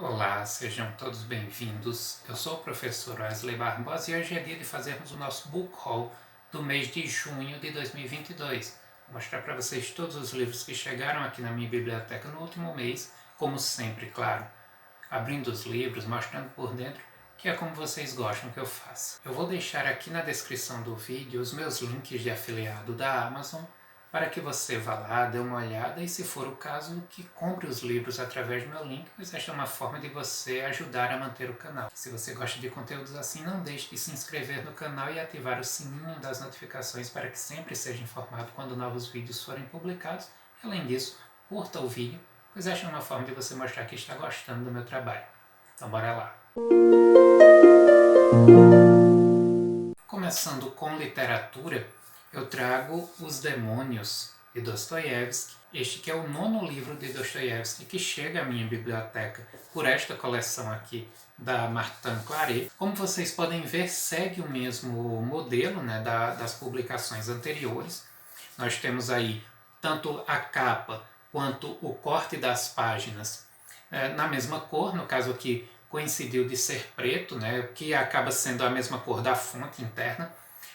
Olá, sejam todos bem-vindos. Eu sou o professor Wesley Barbosa e hoje é dia de fazermos o nosso book haul do mês de junho de 2022. Vou mostrar para vocês todos os livros que chegaram aqui na minha biblioteca no último mês, como sempre, claro, abrindo os livros, mostrando por dentro, que é como vocês gostam que eu faça. Eu vou deixar aqui na descrição do vídeo os meus links de afiliado da Amazon, para que você vá lá, dê uma olhada e, se for o caso, que compre os livros através do meu link, pois esta é uma forma de você ajudar a manter o canal. Se você gosta de conteúdos assim, não deixe de se inscrever no canal e ativar o sininho das notificações para que sempre seja informado quando novos vídeos forem publicados. Além disso, curta o vídeo, pois esta é uma forma de você mostrar que está gostando do meu trabalho. Então bora lá! Começando com literatura, eu trago Os Demônios, de Dostoiévski. Este que é o 9º livro de Dostoiévski que chega à minha biblioteca por esta coleção aqui da Martin Claret. Como vocês podem ver, segue o mesmo modelo, né, das publicações anteriores. Nós temos aí tanto a capa quanto o corte das páginas na mesma cor, no caso aqui coincidiu de ser preto, né, que acaba sendo a mesma cor da fonte interna,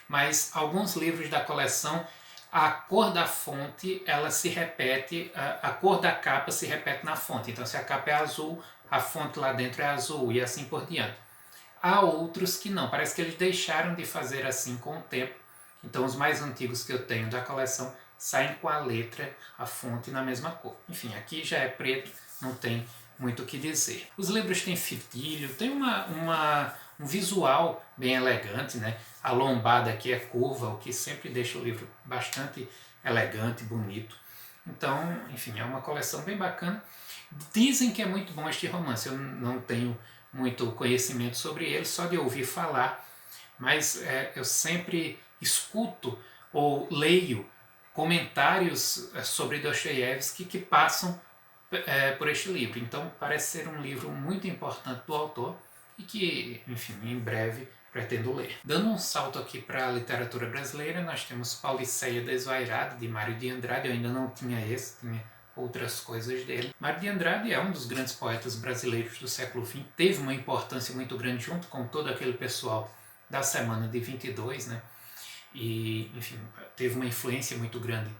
mas alguns livros da coleção, a cor da fonte ela se repete, a cor da capa se repete na fonte. Então, se a capa é azul, a fonte lá dentro é azul e assim por diante. Há outros que não, parece que eles deixaram de fazer assim com o tempo. Então, os mais antigos que eu tenho da coleção saem com a letra, a fonte na mesma cor. Enfim, aqui já é preto, não tem muito o que dizer. Os livros têm fitilho, tem um visual bem elegante, né? A lombada aqui é curva, o que sempre deixa o livro bastante elegante, bonito. Então, enfim, é uma coleção bem bacana. Dizem que é muito bom este romance, eu não tenho muito conhecimento sobre ele, só de ouvir falar, mas eu sempre escuto ou leio comentários sobre Dostoiévski que passam por este livro. Então parece ser um livro muito importante do autor e que, enfim, em breve pretendo ler. Dando um salto aqui para a literatura brasileira, nós temos Pauliceia Desvairada, de Mário de Andrade. Eu ainda não tinha esse, tinha outras coisas dele. Mário de Andrade é um dos grandes poetas brasileiros do século XX, teve uma importância muito grande junto com todo aquele pessoal da Semana de 22, né? E, enfim, teve uma influência muito grande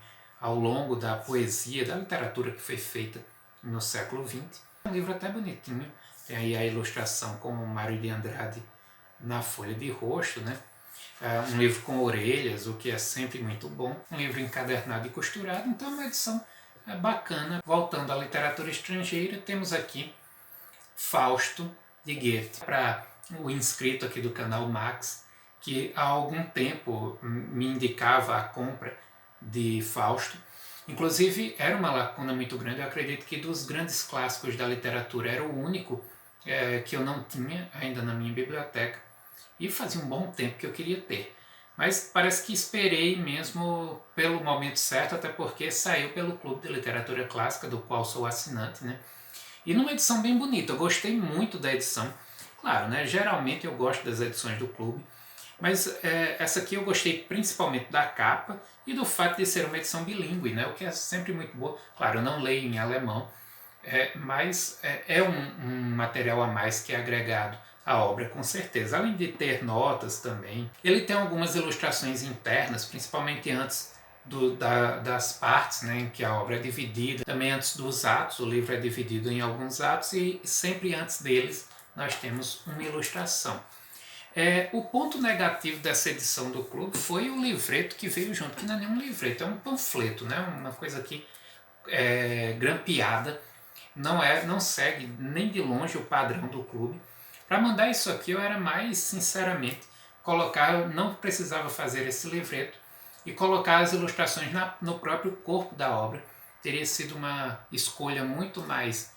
ao longo da poesia, da literatura que foi feita no século XX. É um livro até bonitinho, tem aí a ilustração com o Mário de Andrade na folha de rosto, né? Um livro com orelhas, o que é sempre muito bom. Um livro encadernado e costurado, então é uma edição bacana. Voltando à literatura estrangeira, temos aqui Fausto, de Goethe. Para o inscrito aqui do canal Max, que há algum tempo me indicava a compra de Fausto. Inclusive, era uma lacuna muito grande. Eu acredito que dos grandes clássicos da literatura era o único que eu não tinha ainda na minha biblioteca. E fazia um bom tempo que eu queria ter. Mas parece que esperei mesmo pelo momento certo, até porque saiu pelo Clube de Literatura Clássica, do qual sou assinante, né? E numa edição bem bonita, eu gostei muito da edição. Claro, né? Geralmente eu gosto das edições do clube, mas essa aqui eu gostei principalmente da capa e do fato de ser uma edição bilíngue, né? O que é sempre muito bom. Claro, eu não leio em alemão, mas é um material a mais que é agregado à obra, com certeza. Além de ter notas também. Ele tem algumas ilustrações internas, principalmente antes das partes, né, em que a obra é dividida. Também antes dos atos, o livro é dividido em alguns atos e sempre antes deles nós temos uma ilustração. O ponto negativo dessa edição do clube foi o livreto que veio junto, que não é nenhum livreto, é um panfleto, né, uma coisa aqui grampeada, não segue nem de longe o padrão do clube. Para mandar isso aqui eu era mais, sinceramente, eu não precisava fazer esse livreto e colocar as ilustrações no próprio corpo da obra. Teria sido uma escolha muito mais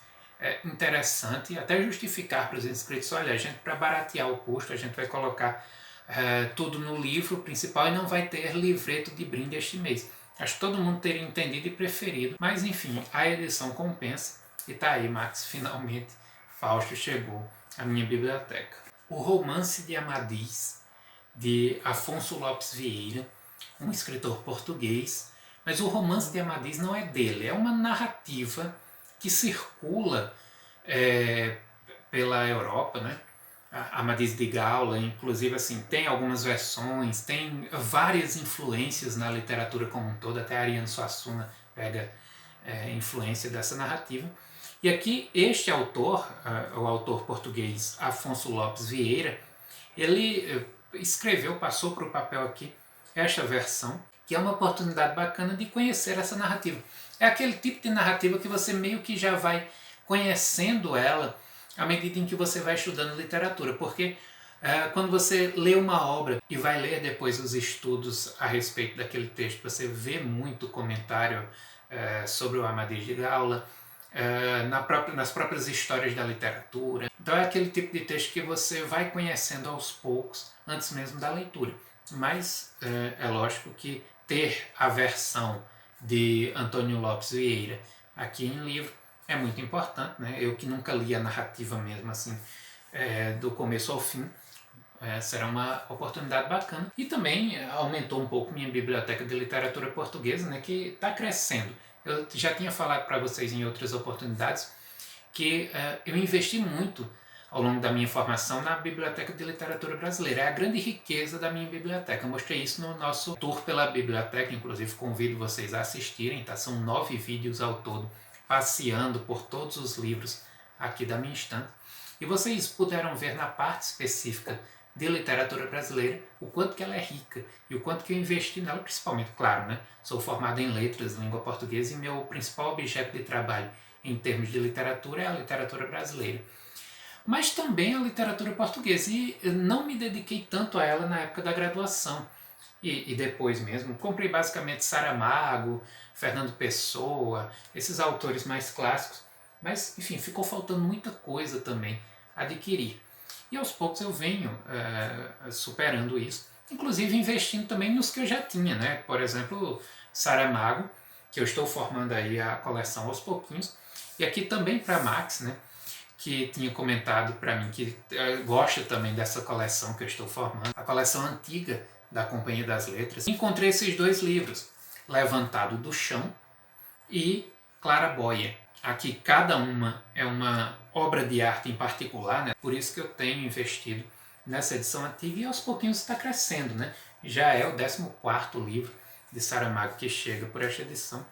interessante e até justificar para os inscritos, olha, a gente, para baratear o custo, a gente vai colocar tudo no livro principal e não vai ter livreto de brinde este mês. Acho que todo mundo teria entendido e preferido, mas enfim, a edição compensa. E tá aí, Max, finalmente Fausto chegou à minha biblioteca. O Romance de Amadis, de Afonso Lopes Vieira, um escritor português, mas o Romance de Amadis não é dele, é uma narrativa que circula pela Europa, né? Amadis de Gaula, inclusive assim, tem algumas versões, tem várias influências na literatura como um todo, até Ariano Suassuna pega influência dessa narrativa. E aqui este autor, o autor português Afonso Lopes Vieira, ele escreveu, passou para o papel aqui, esta versão, que é uma oportunidade bacana de conhecer essa narrativa. É aquele tipo de narrativa que você meio que já vai conhecendo ela à medida em que você vai estudando literatura, porque quando você lê uma obra e vai ler depois os estudos a respeito daquele texto, você vê muito comentário sobre o Amadis de Gaula, nas próprias histórias da literatura. Então é aquele tipo de texto que você vai conhecendo aos poucos, antes mesmo da leitura. Mas é lógico que ter a versão de Antônio Lopes Vieira aqui em livro é muito importante, né? Eu que nunca li a narrativa mesmo assim, do começo ao fim, será uma oportunidade bacana. E também aumentou um pouco minha biblioteca de literatura portuguesa, né, que está crescendo. Eu já tinha falado para vocês em outras oportunidades que eu investi muito ao longo da minha formação na Biblioteca de Literatura Brasileira. É a grande riqueza da minha biblioteca. Eu mostrei isso no nosso tour pela biblioteca, inclusive convido vocês a assistirem, tá? São 9 vídeos ao todo, passeando por todos os livros aqui da minha estante. E vocês puderam ver na parte específica de literatura brasileira o quanto que ela é rica e o quanto que eu investi nela, principalmente, claro, né? Sou formado em letras, língua portuguesa, e meu principal objeto de trabalho em termos de literatura é a literatura brasileira. Mas também a literatura portuguesa, e eu não me dediquei tanto a ela na época da graduação. E depois mesmo, comprei basicamente Saramago, Fernando Pessoa, esses autores mais clássicos, mas enfim, ficou faltando muita coisa também a adquirir. E aos poucos eu venho superando isso, inclusive investindo também nos que eu já tinha, né? Por exemplo, Saramago, que eu estou formando aí a coleção aos pouquinhos, e aqui também para Max, né? Que tinha comentado para mim que gosta também dessa coleção que eu estou formando, a coleção antiga da Companhia das Letras. Encontrei esses 2 livros, Levantado do Chão e Claraboia. Aqui cada uma é uma obra de arte em particular, né? Por isso que eu tenho investido nessa edição antiga e aos pouquinhos está crescendo, né? Já é o 14º livro de Saramago que chega por esta edição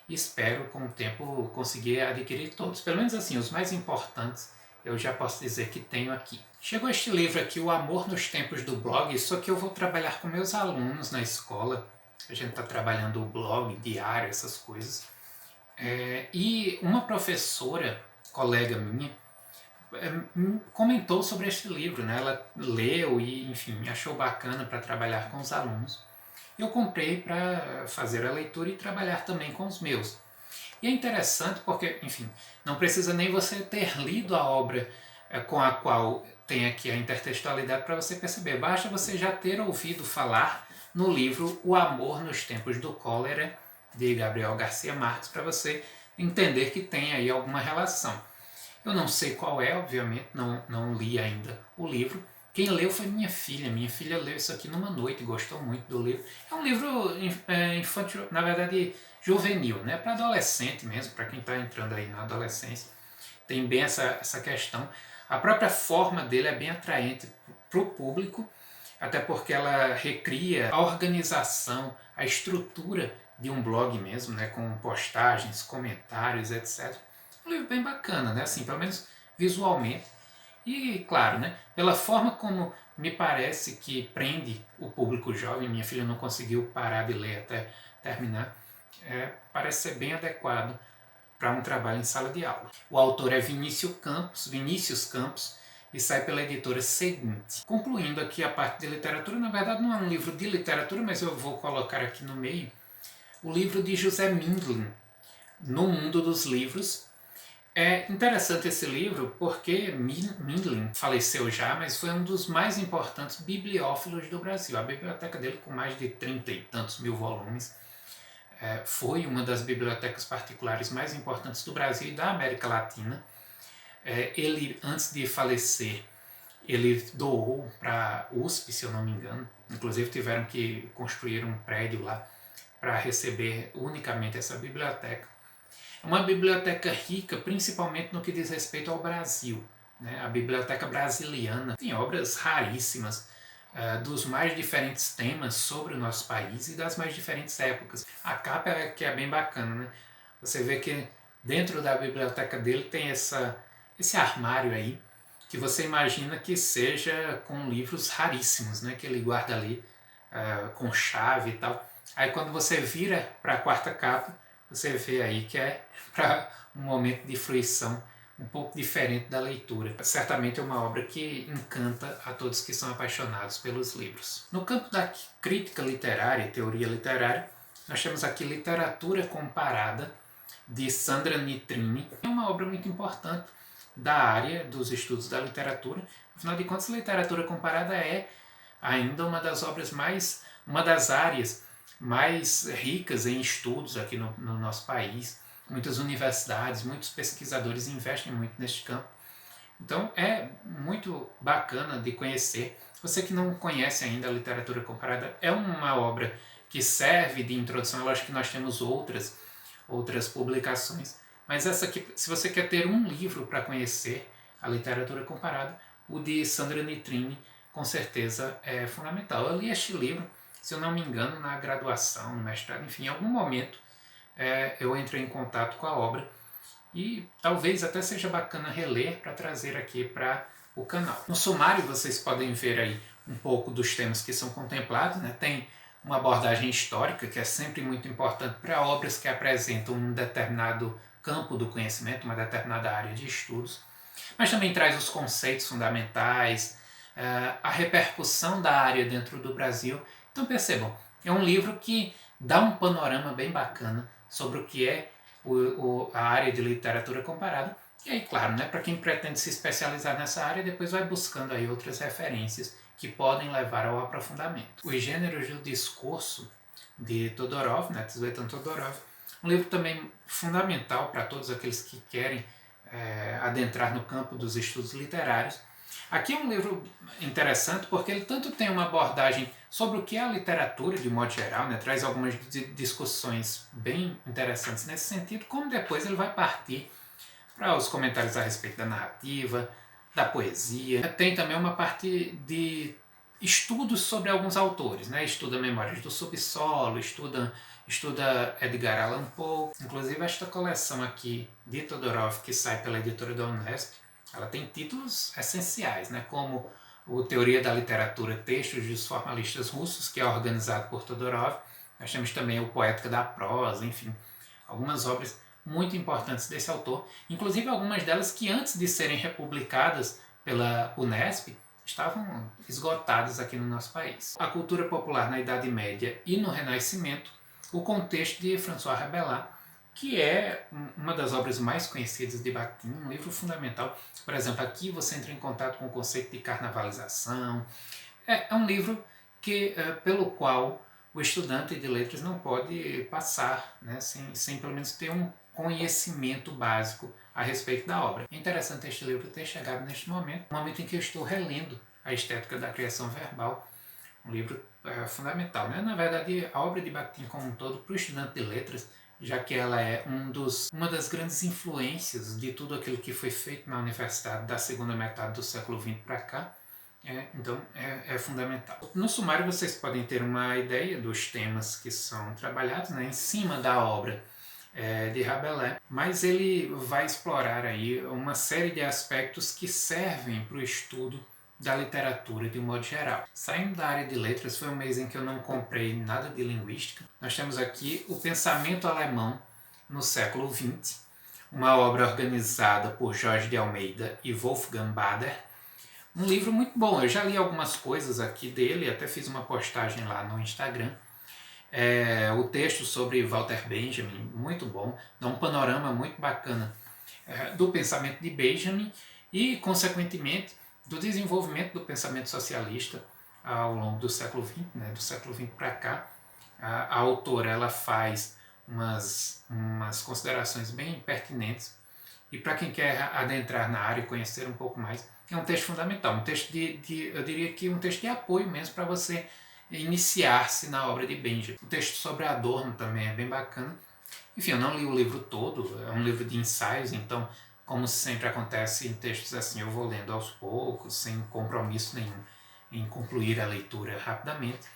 e espero com o tempo conseguir adquirir todos, pelo menos assim, os mais importantes eu já posso dizer que tenho aqui. Chegou este livro aqui, O Amor nos Tempos do Blog, isso aqui eu vou trabalhar com meus alunos na escola, a gente está trabalhando o blog, diário, essas coisas. E uma professora, colega minha, comentou sobre este livro, né? Ela leu e, enfim, achou bacana para trabalhar com os alunos. Eu comprei para fazer a leitura e trabalhar também com os meus. E é interessante porque, enfim, não precisa nem você ter lido a obra com a qual tem aqui a intertextualidade para você perceber. Basta você já ter ouvido falar no livro O Amor nos Tempos do Cólera, de Gabriel Garcia Marques, para você entender que tem aí alguma relação. Eu não sei qual é, obviamente, não li ainda o livro. Quem leu foi minha filha. Minha filha leu isso aqui numa noite e gostou muito do livro. É um livro infantil, na verdade, juvenil, né? Para adolescente mesmo, para quem está entrando aí na adolescência. Tem bem essa questão. A própria forma dele é bem atraente para o público, até porque ela recria a organização, a estrutura de um blog mesmo, né? Com postagens, comentários, etc. Um livro bem bacana, né? Assim, pelo menos visualmente. E, claro, né, pela forma como me parece que prende o público jovem, minha filha não conseguiu parar de ler até terminar, parece ser bem adequado para um trabalho em sala de aula. O autor é Vinícius Campos, e sai pela editora Seguinte. Concluindo aqui a parte de literatura, na verdade não é um livro de literatura, mas eu vou colocar aqui no meio, o livro de José Mindlin, No Mundo dos Livros. É interessante esse livro porque Mindlin faleceu já, mas foi um dos mais importantes bibliófilos do Brasil. A biblioteca dele, com mais de 30 e tantos mil volumes, foi uma das bibliotecas particulares mais importantes do Brasil e da América Latina. Ele, antes de falecer, ele doou para a USP, se eu não me engano. Inclusive tiveram que construir um prédio lá para receber unicamente essa biblioteca. É uma biblioteca rica, principalmente no que diz respeito ao Brasil. né? A Biblioteca Brasiliana tem obras raríssimas, dos mais diferentes temas sobre o nosso país e das mais diferentes épocas. A capa é que é bem bacana, né? Você vê que dentro da biblioteca dele tem esse armário aí, que você imagina que seja com livros raríssimos, né? Que ele guarda ali com chave e tal. Aí quando você vira para a quarta capa, você vê aí que é para um momento de fruição um pouco diferente da leitura. Certamente é uma obra que encanta a todos que são apaixonados pelos livros. No campo da crítica literária e teoria literária, nós temos aqui Literatura Comparada, de Sandra Nitrini. É uma obra muito importante da área dos estudos da literatura. Afinal de contas, literatura comparada é ainda uma das áreas mais ricas em estudos aqui no nosso país. Muitas universidades, muitos pesquisadores investem muito neste campo. Então é muito bacana de conhecer. Você que não conhece ainda a literatura comparada, é uma obra que serve de introdução. Eu acho que nós temos outras publicações. Mas essa aqui, se você quer ter um livro para conhecer a literatura comparada, o de Sandra Nitrini, com certeza é fundamental. Eu li este livro, se eu não me engano, na graduação, no mestrado, enfim, em algum momento eu entrei em contato com a obra e talvez até seja bacana reler para trazer aqui para o canal. No sumário vocês podem ver aí um pouco dos temas que são contemplados, né? Tem uma abordagem histórica que é sempre muito importante para obras que apresentam um determinado campo do conhecimento, uma determinada área de estudos, mas também traz os conceitos fundamentais, a repercussão da área dentro do Brasil. Então percebam, é um livro que dá um panorama bem bacana sobre o que é a área de literatura comparada. E aí, claro, né, para quem pretende se especializar nessa área, depois vai buscando aí outras referências que podem levar ao aprofundamento. Os Gêneros do Discurso, de Todorov, né, Tzvetan Todorov, um livro também fundamental para todos aqueles que querem adentrar no campo dos estudos literários. Aqui é um livro interessante porque ele tanto tem uma abordagem sobre o que é a literatura de modo geral, né, traz algumas discussões bem interessantes nesse sentido, como depois ele vai partir para os comentários a respeito da narrativa, da poesia. Tem também uma parte de estudos sobre alguns autores, né? Estuda Memórias do Subsolo, estuda Edgar Allan Poe. Inclusive esta coleção aqui de Todorov, que sai pela editora da Unesp, ela tem títulos essenciais, né? Como o Teoria da Literatura, Textos dos Formalistas Russos, que é organizado por Todorov. Nós temos também o Poética da Prosa, enfim, algumas obras muito importantes desse autor, inclusive algumas delas que antes de serem republicadas pela Unesp estavam esgotadas aqui no nosso país. A cultura popular na Idade Média e no Renascimento, o contexto de François Rabelais, que é uma das obras mais conhecidas de Bakhtin, um livro fundamental. Por exemplo, aqui você entra em contato com o conceito de carnavalização. É um livro pelo qual o estudante de letras não pode passar, né, sem pelo menos ter um conhecimento básico a respeito da obra. É interessante este livro ter chegado neste momento, no momento em que eu estou relendo A Estética da Criação Verbal, um livro fundamental, né? Na verdade, a obra de Bakhtin como um todo, para o estudante de letras, já que ela é uma das grandes influências de tudo aquilo que foi feito na universidade da segunda metade do século XX para cá, então é fundamental. No sumário vocês podem ter uma ideia dos temas que são trabalhados, né, em cima da obra de Rabelais, mas ele vai explorar aí uma série de aspectos que servem para o estudo da literatura de um modo geral. Saindo da área de letras, foi um mês em que eu não comprei nada de linguística. Nós temos aqui o Pensamento Alemão no século XX, uma obra organizada por Jorge de Almeida e Wolfgang Bader. Um livro muito bom, eu já li algumas coisas aqui dele, até fiz uma postagem lá no Instagram. O texto sobre Walter Benjamin, muito bom, dá um panorama muito bacana do pensamento de Benjamin e, consequentemente, do desenvolvimento do pensamento socialista ao longo do século XX, né, do século XX para cá. A autora ela faz umas considerações bem pertinentes e para quem quer adentrar na área e conhecer um pouco mais, é um texto fundamental, um texto eu diria que um texto de apoio mesmo para você iniciar-se na obra de Benjamin. O texto sobre Adorno também é bem bacana. Enfim, eu não li o livro todo, é um livro de ensaios, então como sempre acontece em textos assim, eu vou lendo aos poucos, sem compromisso nenhum em concluir a leitura rapidamente.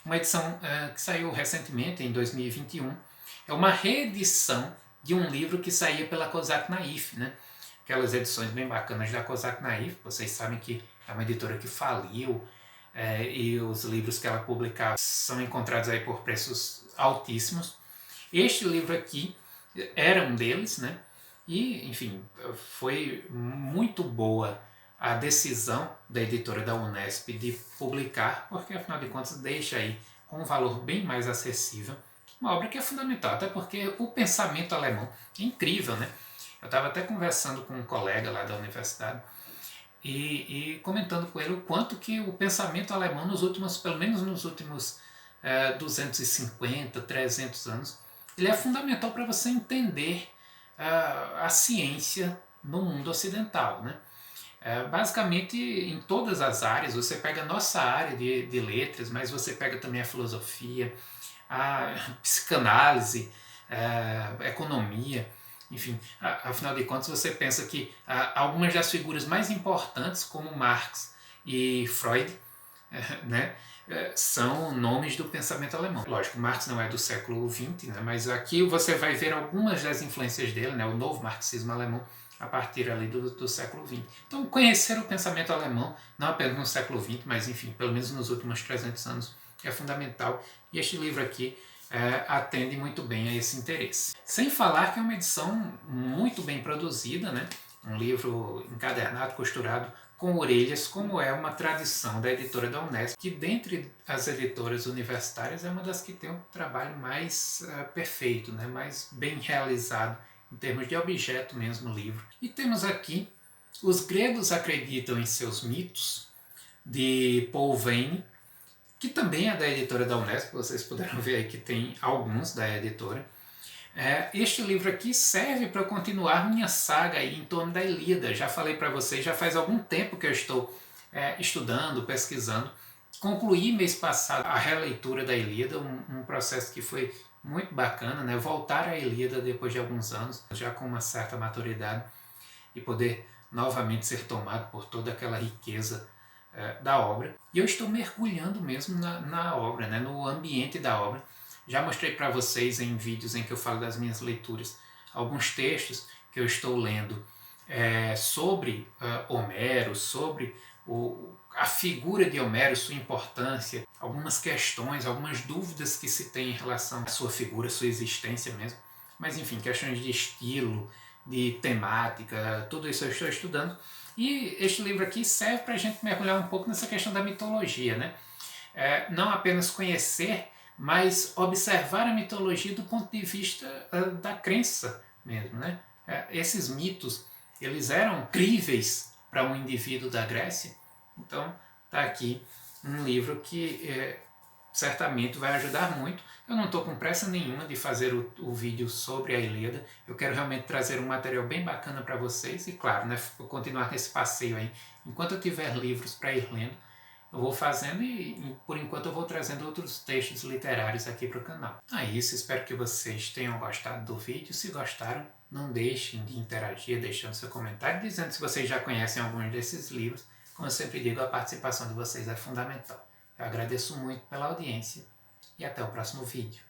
Uma edição que saiu recentemente, em 2021, é uma reedição de um livro que saía pela Kozak Naif, né? Aquelas edições bem bacanas da Kozak Naif, vocês sabem que é uma editora que faliu, e os livros que ela publicava são encontrados aí por preços altíssimos. Este livro aqui era um deles, né? E, enfim, foi muito boa a decisão da editora da Unesp de publicar, porque afinal de contas deixa aí com um valor bem mais acessível uma obra que é fundamental, até porque o pensamento alemão é incrível, né? Eu estava até conversando com um colega lá da universidade e comentando com ele o quanto que o pensamento alemão pelo menos nos últimos 250, 300 anos, ele é fundamental para você entender a ciência no mundo ocidental, né? Basicamente em todas as áreas, você pega a nossa área de letras, mas você pega também a filosofia, a psicanálise, a economia, enfim, afinal de contas você pensa que algumas das figuras mais importantes, como Marx e Freud, né, são nomes do pensamento alemão. Lógico, Marx não é do século XX, né, mas aqui você vai ver algumas das influências dele, né, o novo marxismo alemão, a partir ali do século XX. Então, conhecer o pensamento alemão, não apenas no século XX, mas, enfim, pelo menos nos últimos 300 anos, é fundamental. E este livro aqui atende muito bem a esse interesse. Sem falar que é uma edição muito bem produzida, né? Um livro encadernado, costurado, com orelhas, como é uma tradição da editora da Unesp, que dentre as editoras universitárias é uma das que tem um trabalho mais perfeito, né? Mais bem realizado em termos de objeto mesmo no livro. E temos aqui Os Gregos Acreditam em Seus Mitos, de Paul Veyne, que também é da editora da Unesp, vocês puderam ver aí que tem alguns da editora. Este livro aqui serve para continuar minha saga aí em torno da Ilíada. Já falei para vocês, já faz algum tempo que eu estou estudando, pesquisando. Concluí mês passado a releitura da Ilíada, um processo que foi muito bacana, né? Voltar à Ilíada depois de alguns anos, já com uma certa maturidade, e poder novamente ser tomado por toda aquela riqueza da obra. E eu estou mergulhando mesmo na obra, né? No ambiente da obra. Já mostrei para vocês em vídeos em que eu falo das minhas leituras alguns textos que eu estou lendo sobre Homero, sobre a figura de Homero, sua importância, algumas questões, algumas dúvidas que se tem em relação à sua figura, sua existência mesmo. Mas enfim, questões de estilo, de temática, tudo isso eu estou estudando. E este livro aqui serve para a gente mergulhar um pouco nessa questão da mitologia, né? Não apenas conhecer, mas observar a mitologia do ponto de vista da crença mesmo, né? Esses mitos, eles eram críveis para um indivíduo da Grécia. Então, está aqui um livro que certamente vai ajudar muito. Eu não estou com pressa nenhuma de fazer o vídeo sobre a Ilíada. Eu quero realmente trazer um material bem bacana para vocês e, claro, né, vou continuar nesse passeio aí. Enquanto eu tiver livros para ir lendo, eu vou fazendo e por enquanto eu vou trazendo outros textos literários aqui para o canal. É isso, espero que vocês tenham gostado do vídeo. Se gostaram, não deixem de interagir deixando seu comentário, dizendo se vocês já conhecem alguns desses livros. Como eu sempre digo, a participação de vocês é fundamental. Eu agradeço muito pela audiência e até o próximo vídeo.